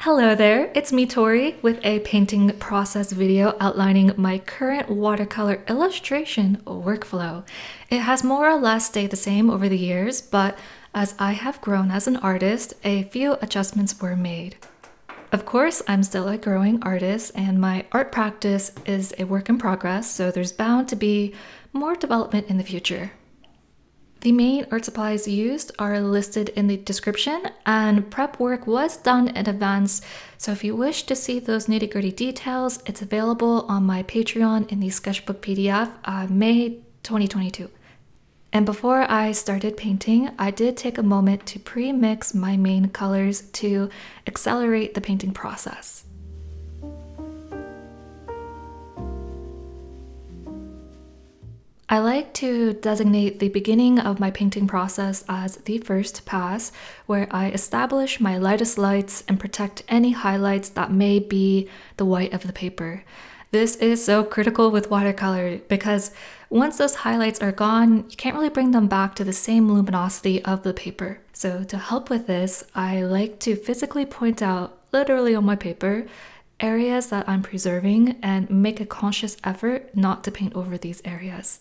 Hello there, it's me Tori with a painting process video outlining my current watercolor illustration workflow. It has more or less stayed the same over the years, but as I have grown as an artist, a few adjustments were made. Of course, I'm still a growing artist and my art practice is a work in progress, so there's bound to be more development in the future. The main art supplies used are listed in the description, and prep work was done in advance, so if you wish to see those nitty-gritty details, it's available on my Patreon in the sketchbook PDF, May 2022. And before I started painting, I did take a moment to pre-mix my main colors to accelerate the painting process. I like to designate the beginning of my painting process as the first pass, where I establish my lightest lights and protect any highlights that may be the white of the paper. This is so critical with watercolor because once those highlights are gone, you can't really bring them back to the same luminosity of the paper. So to help with this, I like to physically point out, literally on my paper, areas that I'm preserving and make a conscious effort not to paint over these areas.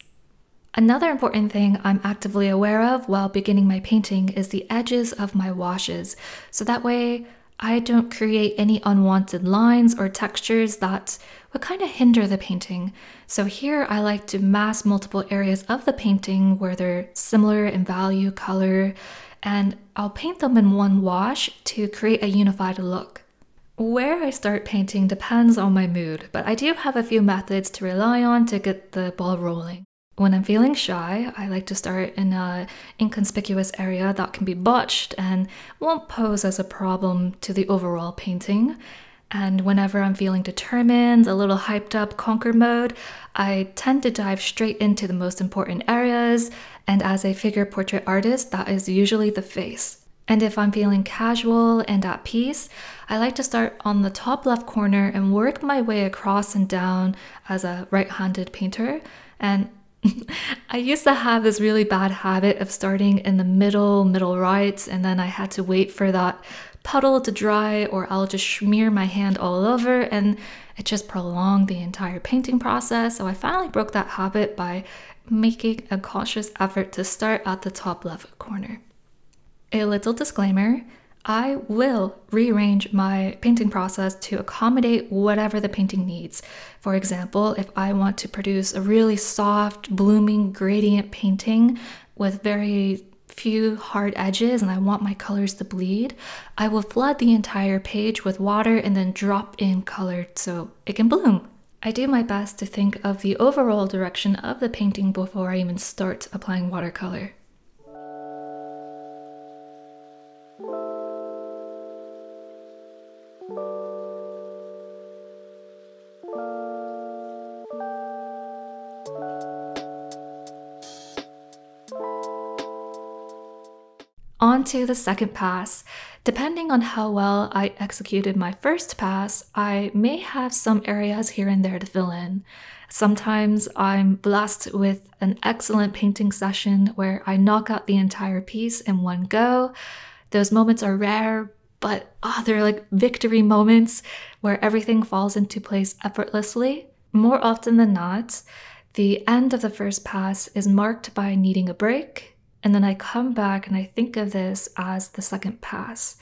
Another important thing I'm actively aware of while beginning my painting is the edges of my washes, so that way I don't create any unwanted lines or textures that would kind of hinder the painting. So here I like to mask multiple areas of the painting where they're similar in value, color, and I'll paint them in one wash to create a unified look. Where I start painting depends on my mood, but I do have a few methods to rely on to get the ball rolling. When I'm feeling shy, I like to start in an inconspicuous area that can be botched and won't pose as a problem to the overall painting. And whenever I'm feeling determined, a little hyped up conquer mode, I tend to dive straight into the most important areas, and as a figure portrait artist, that is usually the face. And if I'm feeling casual and at peace, I like to start on the top left corner and work my way across and down as a right-handed painter. And I used to have this really bad habit of starting in the middle right, and then I had to wait for that puddle to dry or I'll just smear my hand all over and it just prolonged the entire painting process. So I finally broke that habit by making a conscious effort to start at the top left corner. A little disclaimer, I will rearrange my painting process to accommodate whatever the painting needs. For example, if I want to produce a really soft, blooming gradient painting with very few hard edges and I want my colors to bleed, I will flood the entire page with water and then drop in color so it can bloom. I do my best to think of the overall direction of the painting before I even start applying watercolor. On to the second pass. Depending on how well I executed my first pass, I may have some areas here and there to fill in. Sometimes I'm blessed with an excellent painting session where I knock out the entire piece in one go. Those moments are rare, but they're like victory moments where everything falls into place effortlessly. More often than not, the end of the first pass is marked by needing a break, and then I come back and I think of this as the second pass.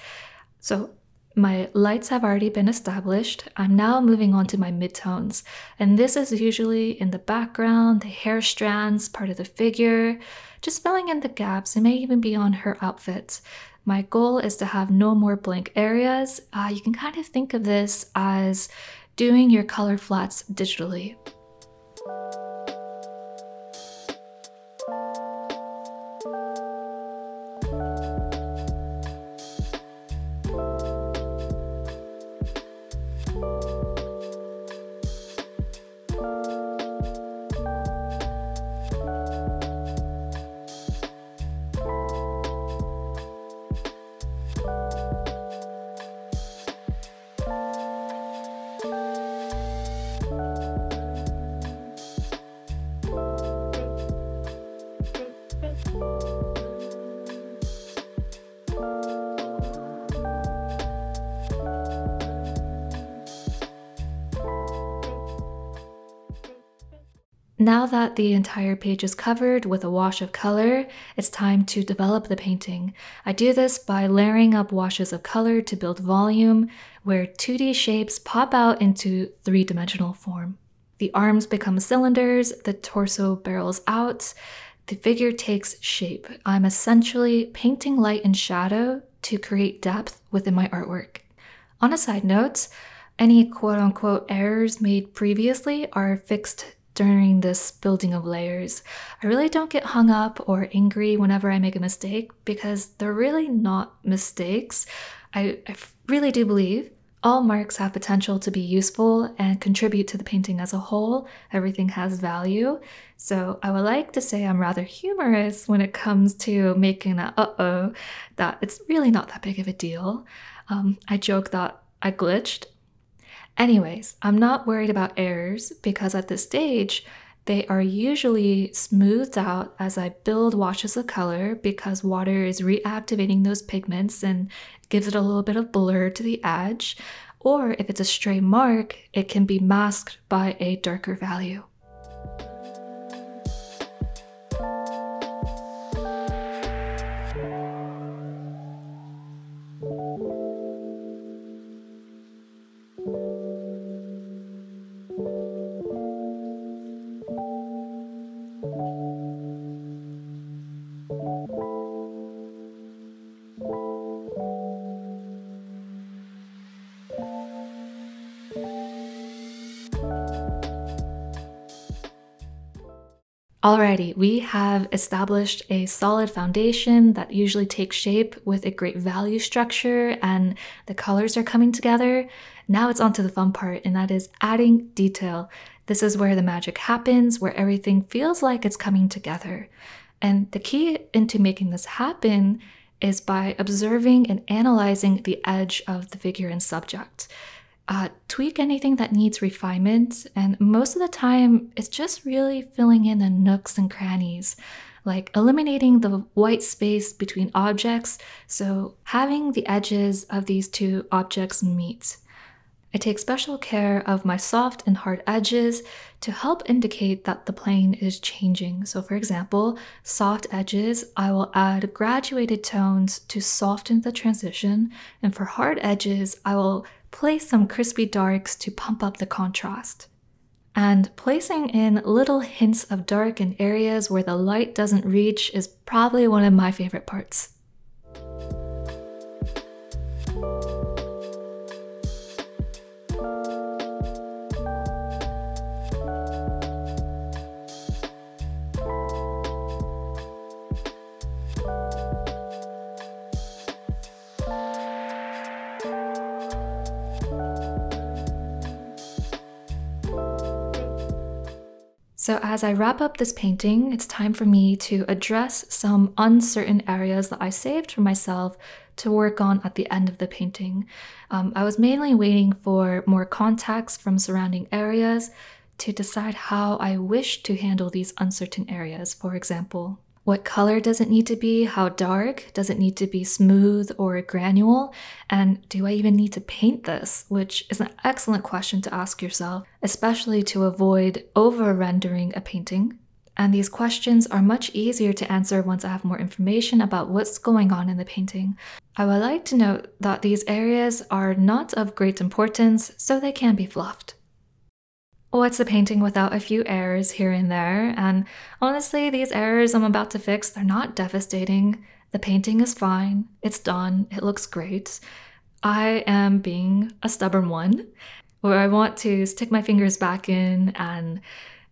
So my lights have already been established. I'm now moving on to my midtones. And this is usually in the background, the hair strands, part of the figure, just filling in the gaps. It may even be on her outfit. My goal is to have no more blank areas. You can kind of think of this as doing your color flats digitally. Now that the entire page is covered with a wash of color, it's time to develop the painting. I do this by layering up washes of color to build volume, where 2D shapes pop out into three-dimensional form. The arms become cylinders, the torso barrels out, the figure takes shape. I'm essentially painting light and shadow to create depth within my artwork. On a side note, any quote-unquote errors made previously are fixed during this building of layers. I really don't get hung up or angry whenever I make a mistake because they're really not mistakes. I really do believe all marks have potential to be useful and contribute to the painting as a whole. Everything has value. So I would like to say I'm rather humorous when it comes to making that that it's really not that big of a deal. I joke that I glitched. Anyways, I'm not worried about errors because at this stage, they are usually smoothed out as I build washes of color because water is reactivating those pigments and gives it a little bit of blur to the edge. Or if it's a stray mark, it can be masked by a darker value. Alrighty, we have established a solid foundation that usually takes shape with a great value structure and the colors are coming together. Now it's on to the fun part, and that is adding detail. This is where the magic happens, where everything feels like it's coming together. And the key into making this happen is by observing and analyzing the edge of the figure and subject. Tweak anything that needs refinement, and most of the time it's just really filling in the nooks and crannies, like eliminating the white space between objects, so having the edges of these two objects meet. I take special care of my soft and hard edges to help indicate that the plane is changing. So for example, soft edges, I will add graduated tones to soften the transition, and for hard edges, I will place some crispy darks to pump up the contrast. And placing in little hints of dark in areas where the light doesn't reach is probably one of my favorite parts. So as I wrap up this painting, it's time for me to address some uncertain areas that I saved for myself to work on at the end of the painting. I was mainly waiting for more context from surrounding areas to decide how I wish to handle these uncertain areas. For example, what color does it need to be? How dark? Does it need to be smooth or granule? And do I even need to paint this? Which is an excellent question to ask yourself, especially to avoid over-rendering a painting. And these questions are much easier to answer once I have more information about what's going on in the painting. I would like to note that these areas are not of great importance, so they can be fluffed. What's a painting without a few errors here and there? And honestly, these errors I'm about to fix, they're not devastating. The painting is fine, it's done, it looks great. I am being a stubborn one, where I want to stick my fingers back in and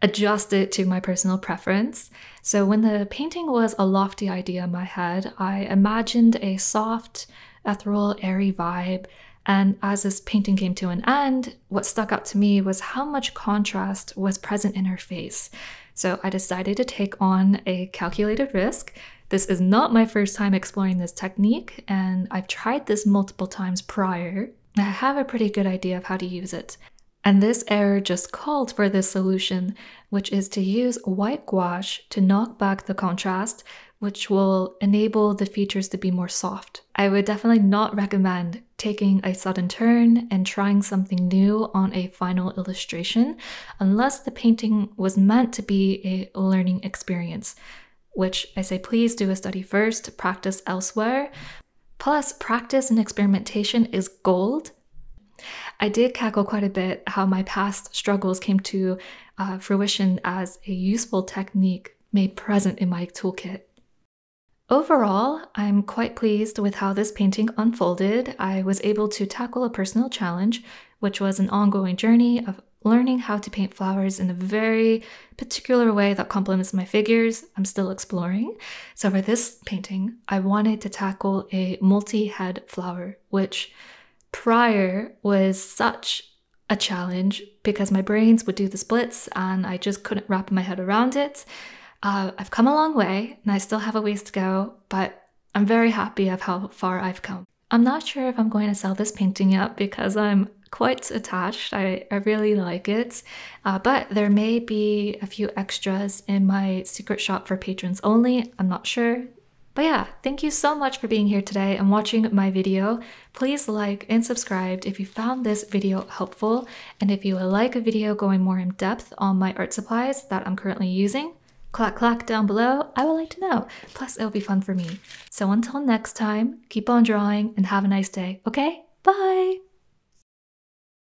adjust it to my personal preference. So when the painting was a lofty idea in my head, I imagined a soft, ethereal, airy vibe. And as this painting came to an end, what stuck out to me was how much contrast was present in her face. So I decided to take on a calculated risk. This is not my first time exploring this technique, and I've tried this multiple times prior. I have a pretty good idea of how to use it. And this error just called for this solution, which is to use white gouache to knock back the contrast which will enable the features to be more soft. I would definitely not recommend taking a sudden turn and trying something new on a final illustration unless the painting was meant to be a learning experience, which I say please do a study first, practice elsewhere. Plus, practice and experimentation is gold. I did cackle quite a bit how my past struggles came to fruition as a useful technique made present in my toolkit. Overall, I'm quite pleased with how this painting unfolded. I was able to tackle a personal challenge, which was an ongoing journey of learning how to paint flowers in a very particular way that complements my figures. I'm still exploring. So for this painting, I wanted to tackle a multi-head flower, which prior was such a challenge because my brains would do the splits and I just couldn't wrap my head around it. I've come a long way and I still have a ways to go, but I'm very happy of how far I've come. I'm not sure if I'm going to sell this painting yet because I'm quite attached. I really like it, but there may be a few extras in my secret shop for patrons only. I'm not sure. But yeah, thank you so much for being here today and watching my video. Please like and subscribe if you found this video helpful, and if you would like a video going more in depth on my art supplies that I'm currently using, clack down below, I would like to know. Plus, it'll be fun for me. So until next time, keep on drawing and have a nice day, okay? Bye!